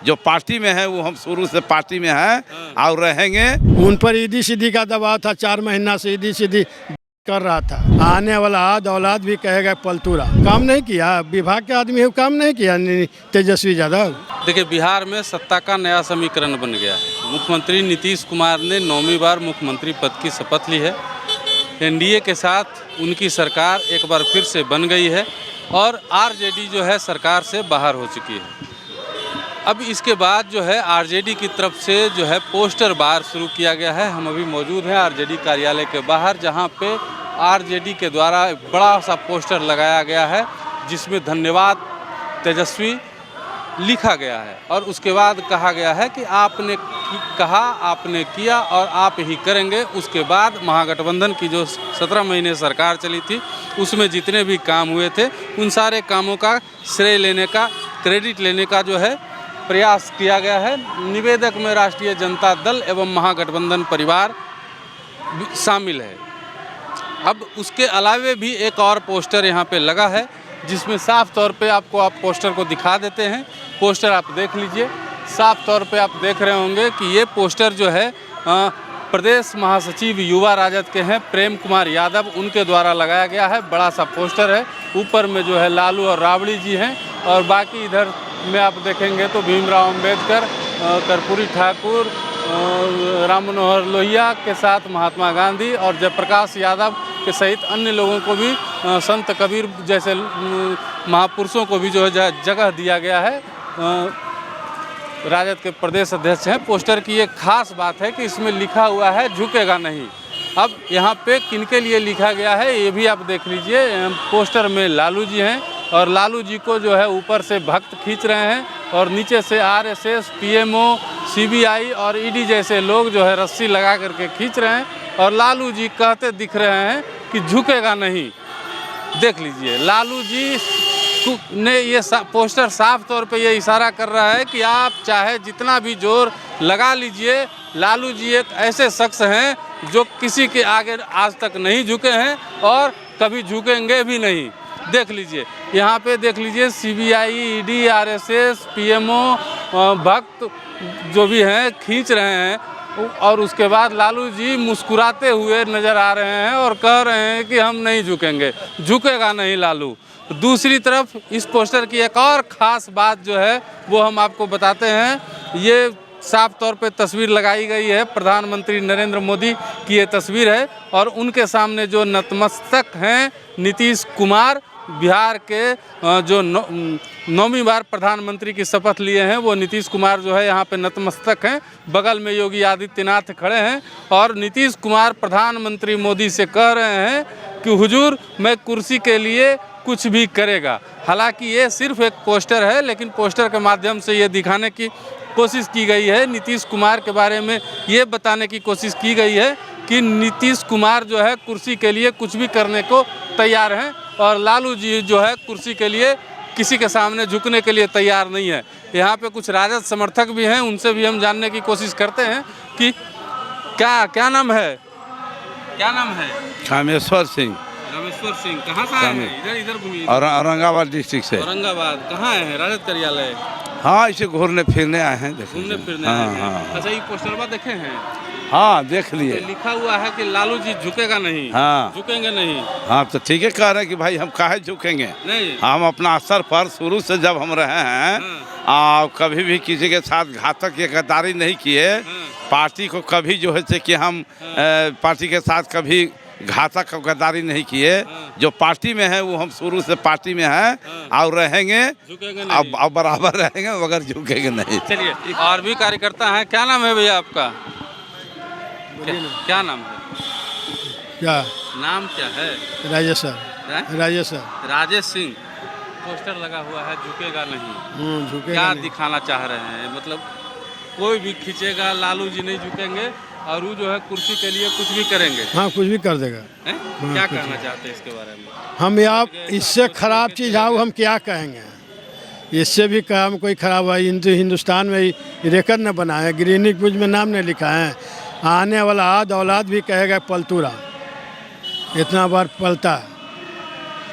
जो पार्टी में है वो हम शुरू से पार्टी में है और रहेंगे। उन पर ईदी सीधी का दबाव था, 4 महीना से ईदी सीधी कर रहा था। आने वाला औलाद भी कहेगा पलतूरा। काम नहीं किया, विभाग के आदमी है, काम नहीं किया तेजस्वी यादव। देखिए, बिहार में सत्ता का नया समीकरण बन गया है। मुख्यमंत्री नीतीश कुमार ने 9वीं बार मुख्यमंत्री पद की शपथ ली है। एनडीए के साथ उनकी सरकार एक बार फिर से बन गई है और आरजेडी जो है सरकार से बाहर हो चुकी है। अब इसके बाद जो है आरजेडी की तरफ से जो है पोस्टर बार शुरू किया गया है। हम अभी मौजूद हैं आरजेडी कार्यालय के बाहर, जहां पे आरजेडी के द्वारा एक बड़ा सा पोस्टर लगाया गया है जिसमें धन्यवाद तेजस्वी लिखा गया है और उसके बाद कहा गया है कि आपने कहा, आपने किया और आप ही करेंगे। उसके बाद महागठबंधन की जो 17 महीने सरकार चली थी उसमें जितने भी काम हुए थे उन सारे कामों का श्रेय लेने का, क्रेडिट लेने का जो है प्रयास किया गया है। निवेदक में राष्ट्रीय जनता दल एवं महागठबंधन परिवार शामिल है। अब उसके अलावे भी एक और पोस्टर यहाँ पे लगा है जिसमें साफ तौर पे आप पोस्टर को दिखा देते हैं। पोस्टर आप देख लीजिए, साफ तौर पे आप देख रहे होंगे कि ये पोस्टर जो है प्रदेश महासचिव युवा राजद के हैं प्रेम कुमार यादव, उनके द्वारा लगाया गया है। बड़ा सा पोस्टर है, ऊपर में जो है लालू और राबड़ी जी हैं और बाकी इधर में आप देखेंगे तो भीमराव अंबेडकर, कर्पूरी ठाकुर, राम मनोहर लोहिया के साथ महात्मा गांधी और जयप्रकाश यादव के सहित अन्य लोगों को भी, संत कबीर जैसे महापुरुषों को भी जो है जगह दिया गया है। राजद के प्रदेश अध्यक्ष हैं। पोस्टर की एक खास बात है कि इसमें लिखा हुआ है झुकेगा नहीं। अब यहाँ पे किनके लिए लिखा गया है ये भी आप देख लीजिए। पोस्टर में लालू जी हैं और लालू जी को जो है ऊपर से भक्त खींच रहे हैं और नीचे से आरएसएस, पीएमओ, सीबीआई और ईडी जैसे लोग जो है रस्सी लगा करके खींच रहे हैं और लालू जी कहते दिख रहे हैं कि झुकेगा नहीं। देख लीजिए, लालू जी ने ये पोस्टर साफ तौर पे ये इशारा कर रहा है कि आप चाहे जितना भी जोर लगा लीजिए, लालू जी एक ऐसे शख्स हैं जो किसी के आगे आज तक नहीं झुके हैं और कभी झुकेंगे भी नहीं। देख लीजिए, यहाँ पे देख लीजिए सीबीआई, ईडी, आरएसएस, पीएमओ भक्त जो भी हैं खींच रहे हैं और उसके बाद लालू जी मुस्कुराते हुए नज़र आ रहे हैं और कह रहे हैं कि हम नहीं झुकेंगे, झुकेगा नहीं लालू। दूसरी तरफ इस पोस्टर की एक और ख़ास बात जो है वो हम आपको बताते हैं। ये साफ तौर पे तस्वीर लगाई गई है, प्रधानमंत्री नरेंद्र मोदी की ये तस्वीर है और उनके सामने जो नतमस्तक हैं नीतीश कुमार, बिहार के जो 9वीं बार प्रधानमंत्री की शपथ लिए हैं वो नीतीश कुमार जो है यहाँ पे नतमस्तक हैं। बगल में योगी आदित्यनाथ खड़े हैं और नीतीश कुमार प्रधानमंत्री मोदी से कह रहे हैं कि हुजूर मैं कुर्सी के लिए कुछ भी करेगा। हालांकि ये सिर्फ एक पोस्टर है, लेकिन पोस्टर के माध्यम से ये दिखाने की कोशिश की गई है, नीतीश कुमार के बारे में ये बताने की कोशिश की गई है कि नीतीश कुमार जो है कुर्सी के लिए कुछ भी करने को तैयार हैं और लालू जी जो है कुर्सी के लिए किसी के सामने झुकने के लिए तैयार नहीं है। यहाँ पे कुछ राजद समर्थक भी हैं, उनसे भी हम जानने की कोशिश करते हैं कि क्या नाम है, क्या नाम है? कामेश्वर सिंह। रामेश्वर सिंह, कहाँ से आए हैं? इधर घूमिए। औरंगाबाद डिस्ट्रिक्ट से। औरंगाबाद कहाँ आए हैं? राजद कार्यालय। हाँ, इसे घूमने फिरने आए हैं। घूमने फिरने आए हैं। अच्छा, ये पोस्टरवा देखे हैं? हाँ, देख लिए। तो लिखा हुआ है कि लालू जी झुकेगा नहीं। हाँ, झुकेंगे नहीं। हाँ, तो ठीक है कह रहे हैं कि भाई हम काहे झुकेंगे नहीं। हम अपना असर पर शुरू से जब हम रहे हैं कभी भी किसी के साथ घातक या गद्दारी नहीं किए। पार्टी को कभी जो है कि हम पार्टी के साथ कभी घातक गद्दारी नहीं किए। जो पार्टी में है वो हम शुरू से पार्टी में है और रहेंगे, अब बराबर रहेंगे मगर झुकेंगे नहीं। चलिए, और भी कार्यकर्ता हैं। क्या नाम है भैया आपका? क्या नाम है? क्या नाम क्या है? राजेश सर। राजेश सिंह। पोस्टर लगा हुआ है झुकेगा नहीं। झुकेगा क्या नहीं। दिखाना चाह रहे हैं? मतलब कोई भी खींचेगा, लालू जी नहीं झुकेंगे और वो जो है कुर्सी के लिए कुछ भी करेंगे। हाँ, कुछ भी कर देगा। क्या कहना चाहते हैं इसके बारे में? हम आप इससे खराब चीज़ आओ हम क्या कहेंगे? इससे भी काम कोई खराब हुआ हिंदुस्तान में रिकॉर्ड न बना है, ग्रीनिच बुक में नाम नहीं लिखा है। आने वाला औलाद भी कहेगा पलतूरा, इतना बार पलता।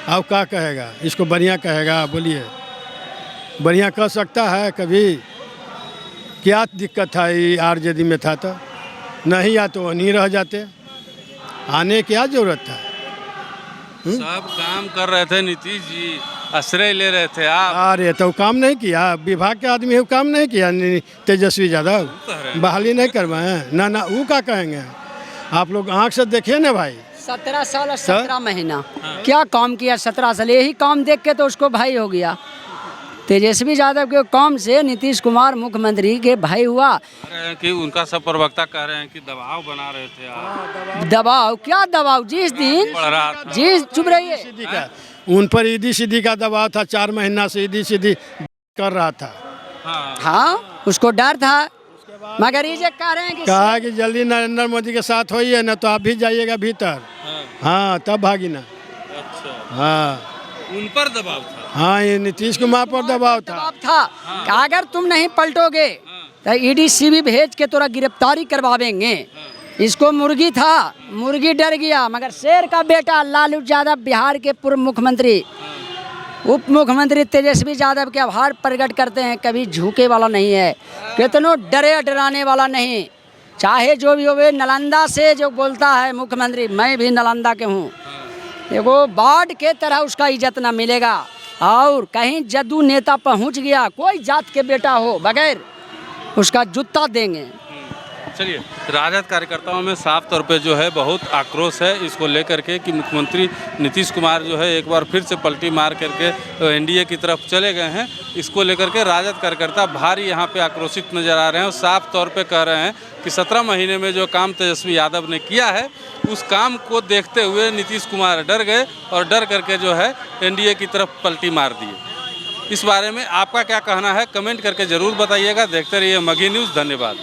अब क्या कहेगा? इसको बढ़िया कहेगा? बोलिए, बढ़िया कह सकता है कभी? क्या दिक्कत था ये आरजेडी में था तो नहीं या तो वहीं रह जाते, आने की क्या जरूरत था। सब काम कर रहे थे नीतीश जी, आश्रय ले रहे थे आप। अरे तो काम नहीं किया, विभाग के आदमी वो काम नहीं किया तेजस्वी यादव, बहाली नहीं करवाए ना ना वो क्या कहेंगे। आप लोग आँख से देखिए ना भाई, 17 साल और 17 महीना क्या काम किया। 17 साल यही काम देख के तो उसको भाई हो गया। तेजस्वी यादव के काम से नीतीश कुमार मुख्यमंत्री के भाई हुआ। कह रहे हैं कि उनका सब प्रवक्ता कह रहे हैं कि दबाव बना रहे थे आप। दबाव क्या दबाव, जिस दिन बढ़ रहा था। जी चुप रहिए। सीधी का उन पर ईदी सीधी का दबाव था, 4 महीना से ईदी सीधी कर रहा था। हाँ उसको डर था, मगर ये कह रहे हैं कि कहा कि जल्दी नरेंद्र मोदी के साथ होइए ना तो आप भी जाइएगा भीतर। हाँ तब भागी ना। अच्छा, हाँ उन पर दबाव था। हाँ ये नीतीश कुमार पर दबाव था। दबाव था कि अगर तुम नहीं पलटोगे तो ईडी सीबी भेज के तोरा गिरफ्तारी करवावेंगे। इसको मुर्गी था, मुर्गी डर गया, मगर शेर का बेटा लालू यादव बिहार के पूर्व मुख्यमंत्री उप मुख्यमंत्री तेजस्वी यादव के आभार प्रकट करते हैं। कभी झुके वाला नहीं है, कितनों डरे डराने वाला नहीं। चाहे जो भी हो, नालंदा से जो बोलता है मुख्यमंत्री, मैं भी नालंदा के हूँ, एगो बाढ़ के तरह उसका इज्जत न मिलेगा। और कहीं जदू नेता पहुँच गया, कोई जात के बेटा हो, बगैर उसका जूता देंगे। चलिए, राजद कार्यकर्ताओं में साफ तौर पे जो है बहुत आक्रोश है इसको लेकर के कि मुख्यमंत्री नीतीश कुमार जो है एक बार फिर से पलटी मार करके एनडीए की तरफ चले गए हैं। इसको लेकर के राजद कार्यकर्ता भारी यहाँ पे आक्रोशित नजर आ रहे हैं और साफ तौर पे कह रहे हैं कि 17 महीने में जो काम तेजस्वी यादव ने किया है उस काम को देखते हुए नीतीश कुमार डर गए और डर करके जो है एनडीए की तरफ पलटी मार दिए। इस बारे में आपका क्या कहना है, कमेंट करके ज़रूर बताइएगा। देखते रहिए मगही न्यूज़। धन्यवाद।